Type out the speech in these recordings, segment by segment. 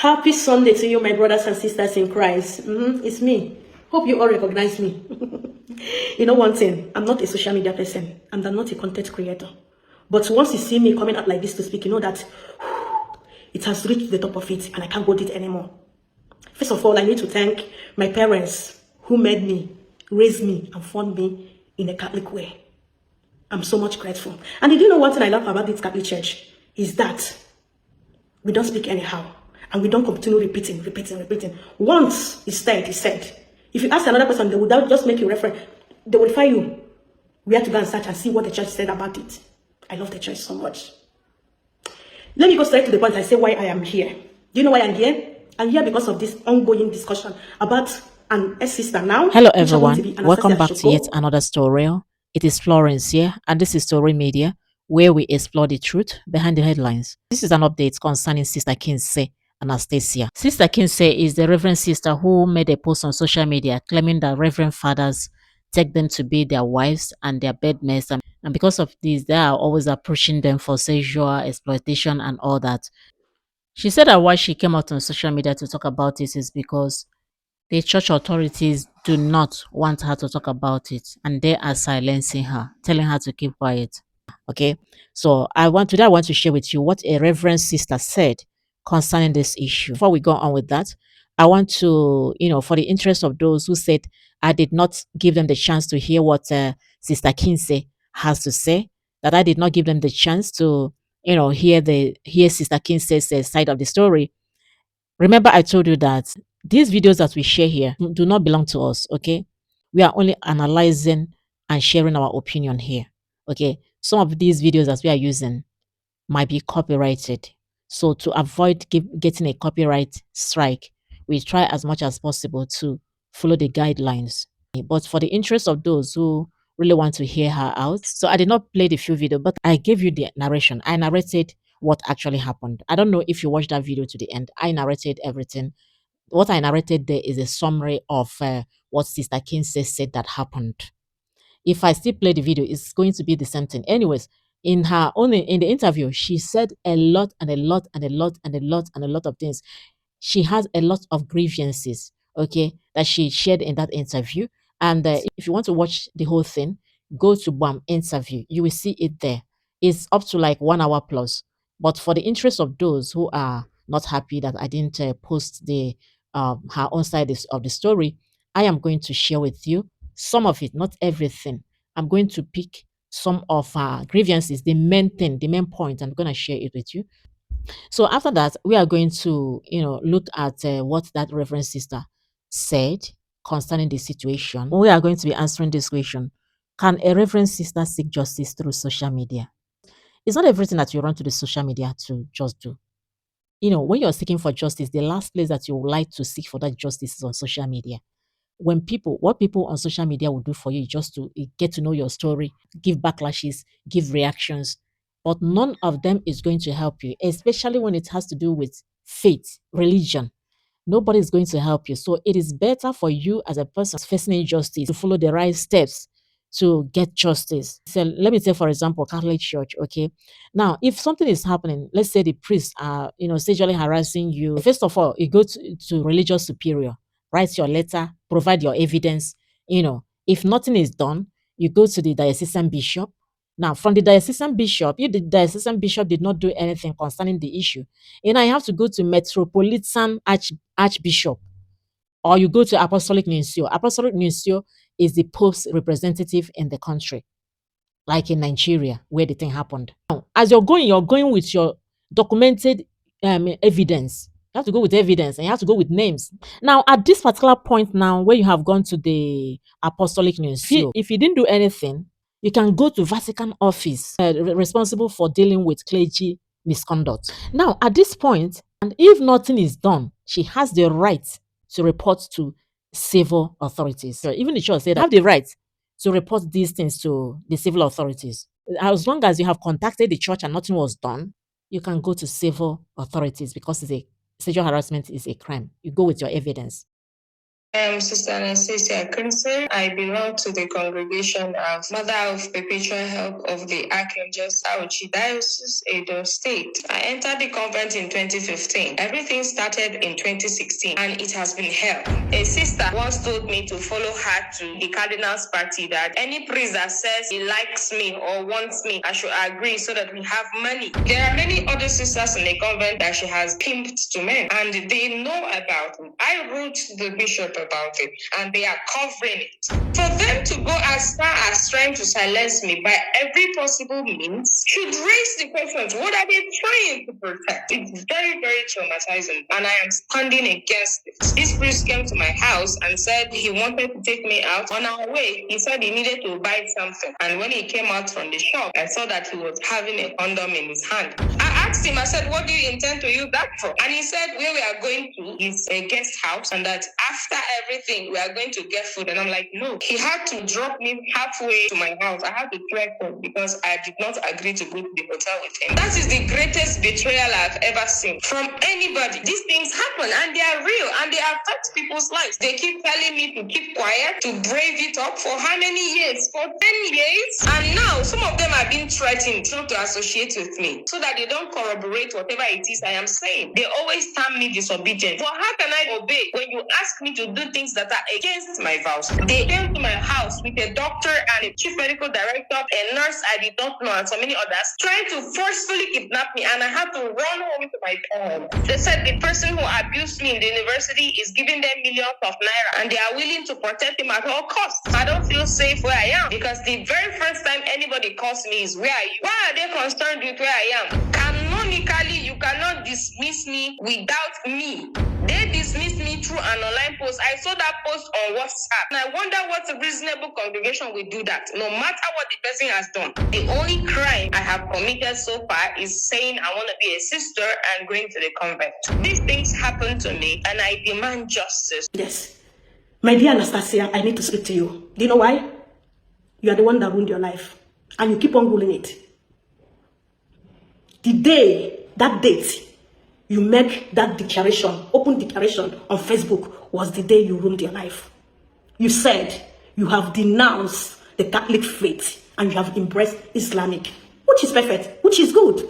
Happy Sunday to you, my brothers and sisters in Christ. It's me. Hope you all recognize me. You know one thing, I'm not a social media person and I'm not a content creator. But once you see me coming out like this to speak, you know that it has reached the top of it and I can't hold it anymore. First of all, I need to thank my parents who made me, raised me, and formed me in a Catholic way. I'm so much grateful. And did you know one thing I love about this Catholic Church is that we don't speak anyhow. And we don't continue repeating. Once it's said, it's said. If you ask another person, they will just make you reference. They will refer you. We have to go and search and see what the church said about it. I love the church so much. Let me go straight to the point and say why I am here. Do you know why I'm here? I'm here because of this ongoing discussion about an ex-sister now. Hello everyone, welcome back to yet another tutorial. It is Florence here, and this is Story Media, where we explore the truth behind the headlines. This is an update concerning Sister Kinse Anastasia. Sister Kinse is the Reverend sister who made a post on social media claiming that Reverend fathers take them to be their wives and their bedmates, and because of this, they are always approaching them for sexual exploitation and all that. She said that why she came out on social media to talk about this is because the church authorities do not want her to talk about it, and they are silencing her, telling her to keep quiet. Okay, so I want to share with you what a reverend sister said concerning this issue. Before we go on with that, I want to, for the interest of those who said I did not give them the chance to hear what Sister Kinse has to say, that I did not give them the chance to, hear Sister Kinse's side of the story. Remember, I told you that these videos that we share here do not belong to us, okay? We are only analyzing and sharing our opinion here, okay? Some of these videos that we are using might be copyrighted. So to avoid getting a copyright strike, we try as much as possible to follow the guidelines. But for the interest of those who really want to hear her out, so I did not play the full video, but I gave you the narration. I narrated what actually happened. I don't know if you watched that video to the end. I narrated everything. What I narrated there is a summary of what Sister Kinse said that happened. If I still play the video, it's going to be the same thing. Anyways, in the interview, she said a lot of things. She has a lot of grievances, okay, that she shared in that interview. And if you want to watch the whole thing, go to BAM interview. You will see it there. It's up to like 1 hour plus. But for the interest of those who are not happy that I didn't post the her own side of the story, I am going to share with you some of it, not everything. I'm going to pick some of her grievances, the main thing, the main point. I'm going to share it with you. So after that, we are going to, look at what that Reverend sister said concerning the situation. We are going to be answering this question: can a Reverend sister seek justice through social media? It's not everything that you run to the social media to just do. When you're seeking for justice, the last place that you would like to seek for that justice is on social media. What people on social media will do for you is just to get to know your story, give backlashes, give reactions, but none of them is going to help you, especially when it has to do with faith, religion. Nobody is going to help you. So it is better for you as a person facing injustice to follow the right steps to get justice. So let me say, for example, Catholic Church, okay? Now, if something is happening, let's say the priests are, sexually harassing you, first of all, you go to religious superior, write your letter, provide your evidence. If nothing is done, you go to the diocesan bishop. Now, from the diocesan bishop, the diocesan bishop did not do anything concerning the issue. You have to go to metropolitan archbishop, or you go to apostolic nuncio. Apostolic nuncio is the pope's representative in the country, like in Nigeria, where the thing happened. Now, as you're going with your documented evidence. You have to go with evidence and you have to go with names. Now, at this particular point now, where you have gone to the apostolic nuncio, if you didn't do anything, you can go to Vatican office responsible for dealing with clergy misconduct. Now, at this point, and if nothing is done, she has the right to report to civil authorities. So even the church said, have the right to report these things to the civil authorities. As long as you have contacted the church and nothing was done, you can go to civil authorities because sexual harassment is a crime. You go with your evidence. Sister Anastasia Kinse. I belong to the congregation of Mother of Perpetual Help of the Archangel Diocese, Edo State. I entered the convent in 2015. Everything started in 2016 and it has been hell. A sister once told me to follow her to the Cardinal's party, that any priest that says he likes me or wants me, I should agree so that we have money. There are many other sisters in the convent that she has pimped to men and they know about it. I wrote the bishop about it and they are covering it. For them to go as far as trying to silence me by every possible means should raise the questions, what are they trying to protect? It's very, very traumatizing and I am standing against it. This priest came to my house and said he wanted to take me out. On our way, he said he needed to buy something, and when he came out from the shop, I saw that he was having a condom in his hand. I asked him, I said, what do you intend to use that for? And he said, where we are going to is a guest house and that after everything we are going to get food. And I'm like, no. He had to drop me halfway to my house. I had to trek home because I did not agree to go to the hotel with him. That is the greatest betrayal I've ever seen from anybody. These things happen and they are real and they affect people's lives. They keep telling me to keep quiet, to brave it up for how many years? For 10 years? And now some of them are being threatened not to associate with me so that they don't corroborate whatever it is I am saying. They always term me disobedient. But how can I obey when you ask me to do things that are against my vows? They came to my house with a doctor and a chief medical director, a nurse I did not know, and so many others, trying to forcefully kidnap me, and I had to run home to my parents. They said the person who abused me in the university is giving them millions of naira and they are willing to protect him at all costs. I don't feel safe where I am because the very first time anybody calls me is, where are you? Why are they concerned with where I am? Canonically, you cannot dismiss me without me. They dismissed me through an online post. I saw that post on WhatsApp. And I wonder what a reasonable congregation will do that, no matter what the person has done. The only crime I have committed so far is saying I want to be a sister and going to the convent. These things happen to me and I demand justice. Yes. My dear Anastasia, I need to speak to you. Do you know why? You are the one that ruined your life. And you keep on ruling it. The day, that date, you make that declaration, open declaration on Facebook was the day you ruined your life. You said you have denounced the Catholic faith and you have embraced Islamic, which is perfect, which is good.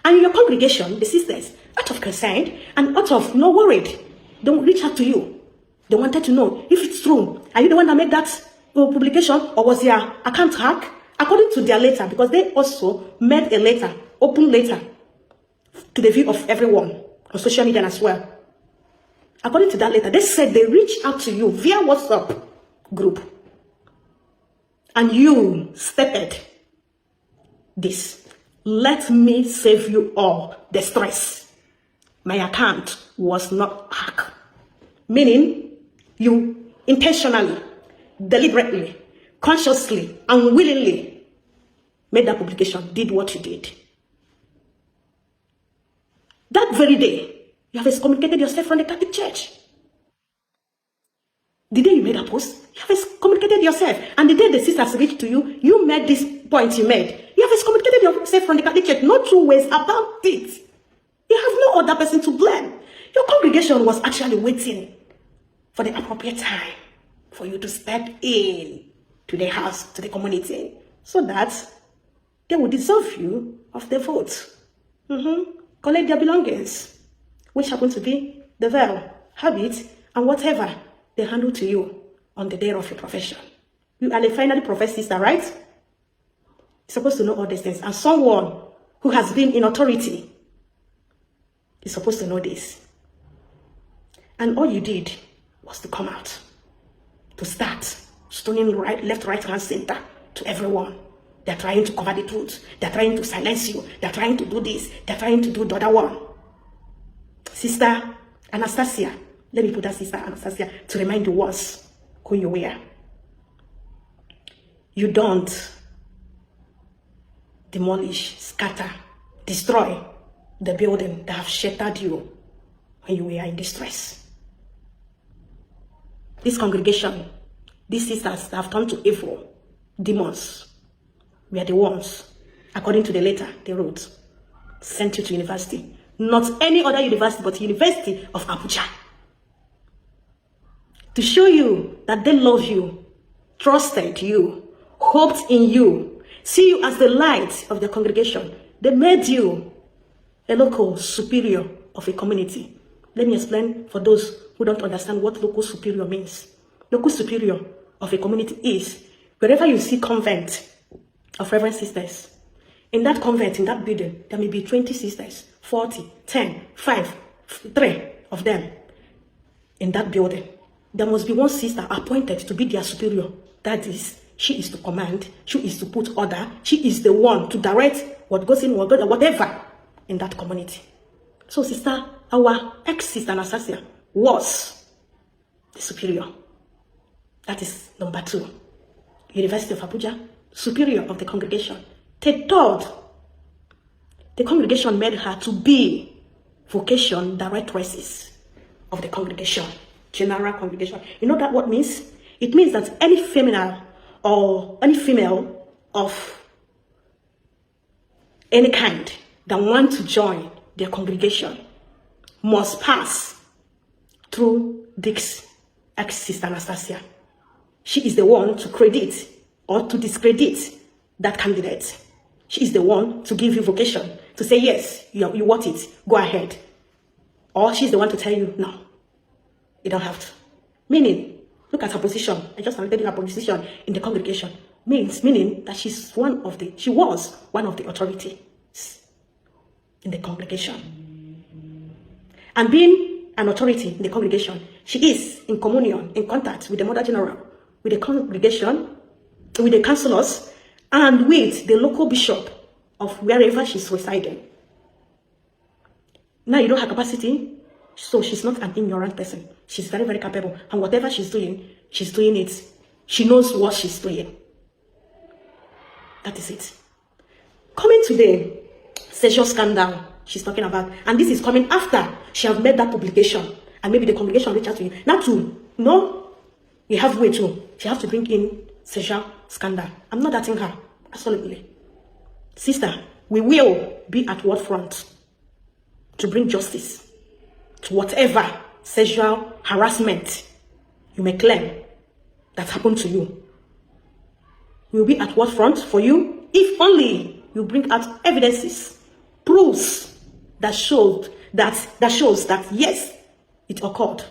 And in your congregation, the sisters, out of concern and out of no worried, they will reach out to you. They wanted to know if it's true. Are you the one that made that publication or was your account hacked? According to their letter, because they also made a letter, open letter, to the view of everyone on social media as well. According to that letter, they said they reached out to you via WhatsApp group. And you stated this. Let me save you all the stress. My account was not hacked. Meaning, you intentionally, deliberately, consciously, unwillingly made that publication, did what you did. That very day, you have excommunicated yourself from the Catholic Church. The day you made that post, you have excommunicated yourself. And the day the sisters reached to you, you made this point you made. You have excommunicated yourself from the Catholic Church. No two ways about it. You have no other person to blame. Your congregation was actually waiting for the appropriate time for you to step in to the house, to the community, so that they would dissolve you of the vote. Collect their belongings, which happen to be the veil, habit, and whatever they handle to you on the day of your profession. You are a finally professed sister, right? You're supposed to know all these things. And someone who has been in authority is supposed to know this. And all you did was to come out, to start stoning right, left, right, and center to everyone. They're trying to cover the truth. They're trying to silence you. They're trying to do this. They're trying to do the other one. Sister Anastasia, let me put that Sister Anastasia to remind you once who you were. You don't demolish, scatter, destroy the building that have sheltered you when you were in distress. This congregation, these sisters that have turned to evil, demons, were the ones, according to the letter they wrote, sent you to university. Not any other university, but University of Abuja. to show you that they love you, trusted you, hoped in you, see you as the light of the congregation. They made you a local superior of a community. Let me explain for those who don't understand what local superior means. Local superior of a community is wherever you see convent of Reverend sisters. In that convent, in that building, there may be 20 sisters, 40, 10, 5, 3 of them in that building. There must be one sister appointed to be their superior. That is, she is to command, she is to put order, she is the one to direct what goes in, what goes out, whatever in that community. So our ex-sister Anastasia was the superior. That is number 2. University of Abuja, superior of the congregation. The third, the congregation made her to be vocation directresses of the congregation, general congregation. You know that what means? It means that any female of any kind that want to join their congregation must pass through this ex-sister Anastasia. She is the one to credit or to discredit that candidate. She is the one to give you vocation, to say, yes, you want it, go ahead. Or she's the one to tell you, no, you don't have to. Meaning, look at her position. I just analyzed her position in the congregation. Meaning that she was one of the authorities in the congregation. And being an authority in the congregation, she is in communion, in contact with the Mother General, with the congregation, with the councillors, and with the local bishop of wherever she's residing. Now you know her capacity, so she's not an ignorant person. She's very, very capable. And whatever she's doing it. She knows what she's doing. That is it. Coming to the sexual scandal she's talking about, and this is coming after she have made that publication, and maybe the congregation reach out to you. Not to, no, you have way to. She have to bring in sexual scandal. I'm not doubting her, absolutely. Sister, we will be at what front to bring justice to whatever sexual harassment you may claim that happened to you. We will be at what front for you if only you bring out evidences, proofs that shows that yes, it occurred.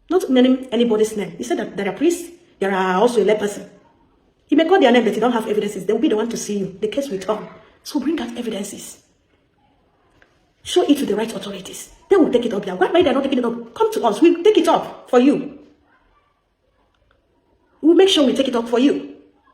Not naming anybody's name. He said that there are priests, there are also a layperson. You may call their name, but you don't have evidences. They will be the one to see you. The case will turn. So bring out evidences. Show it to the right authorities. They will take it up there. Why they're not taking it up? Come to us. We'll take it up for you. We'll make sure we take it up for you.